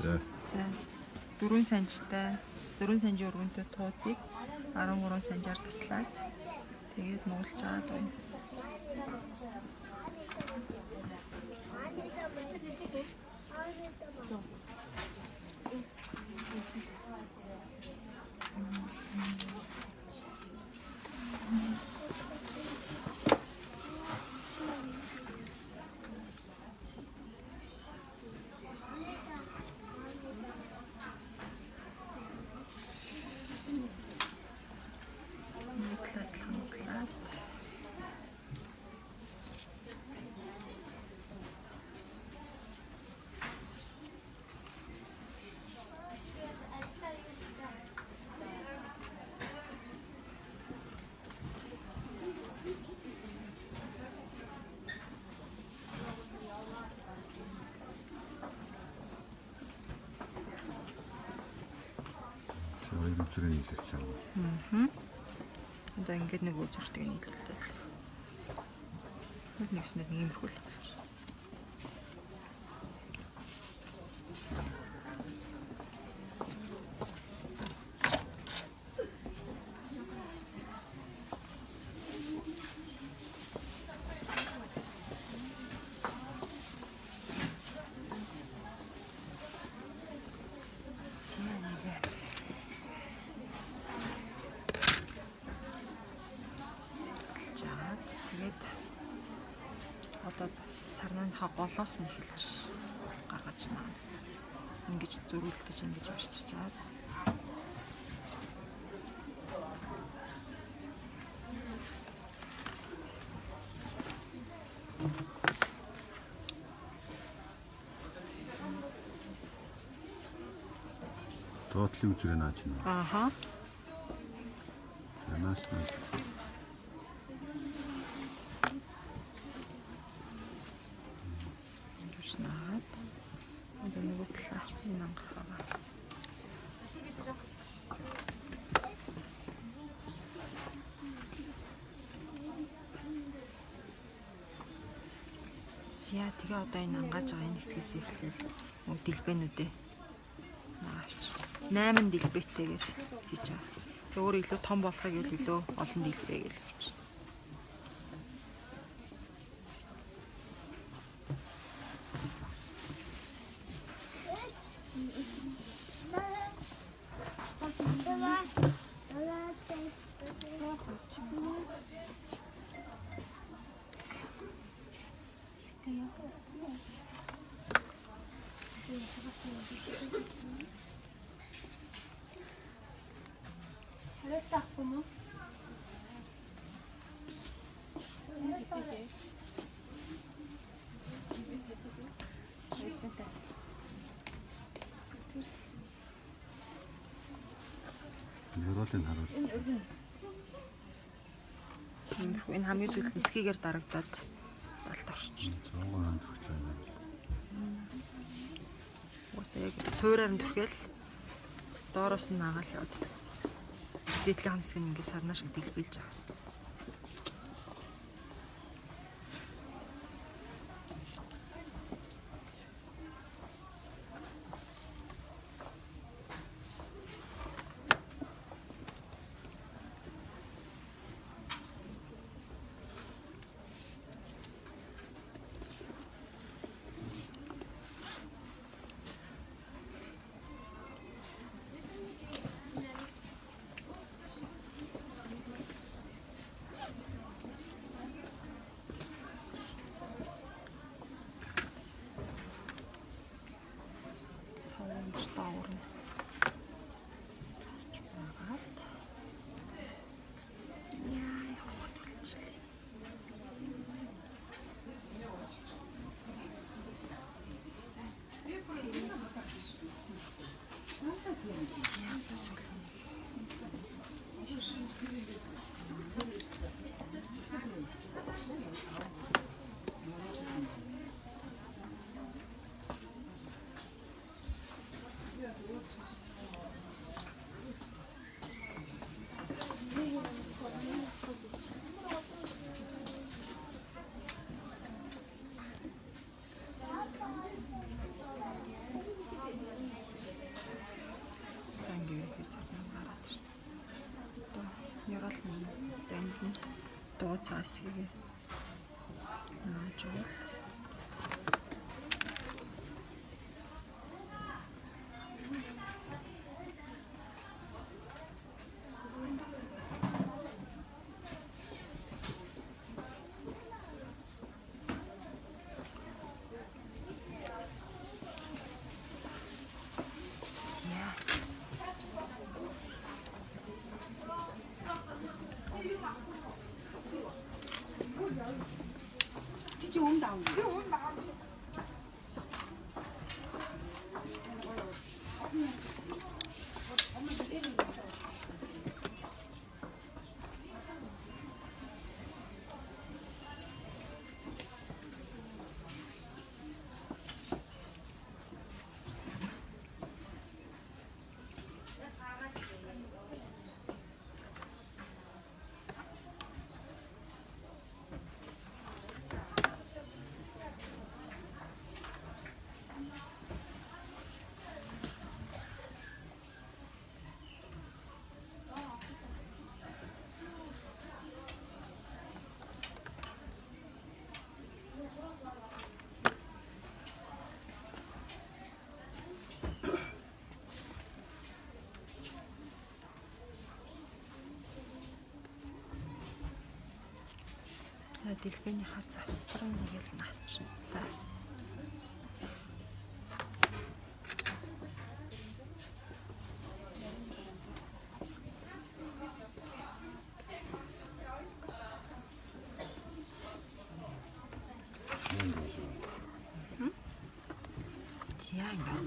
За. 4 санжтай 4 санжийн өргөнтэй туузыг 13 санжаар таслаад тэгээд нуулж аваад байна. Хоёр үзрээ нийлүүлж байгаа. Одоо ингээд нэг үзүүртэй нийлүүлдэг. Нэгснээр нэг иймэрхүү л болж. Одоо сарнаа голоос нь эхэлж гаргаж наа гэсэн. Ингэж зөрүүлдэж ингэж барьчих чаад. Доотлын үзрээ нааж байна. Ааха. Санаас нь Яа тэгээ одоо энэ ангааж байгаа энэ хэсгээс эхлээл мөн дэлбэнүүдээ наагаач. 8 дэлбэтэйгээр хийж байгаа. Тэг өөр илүү том болохыг илүү олон дэлбэ гэж авч. Юуролын харуул. Энэ хамгийн сүүлд нисгийгээр дарагдаад далд орчих. Цоогоор хандчих байна. Уусаа яг суураар нь түрхэл доороос нь наагаал яваад. Дэдлийн хэсэг нь ингээд сарнаа шиг дэлбэлж байгаа хэвээр. Дуу цаасгийг нааж уул. Яа. Чи өмнө давна. За дэлбэнийхаа завсран нэг л наач та. Яа яа.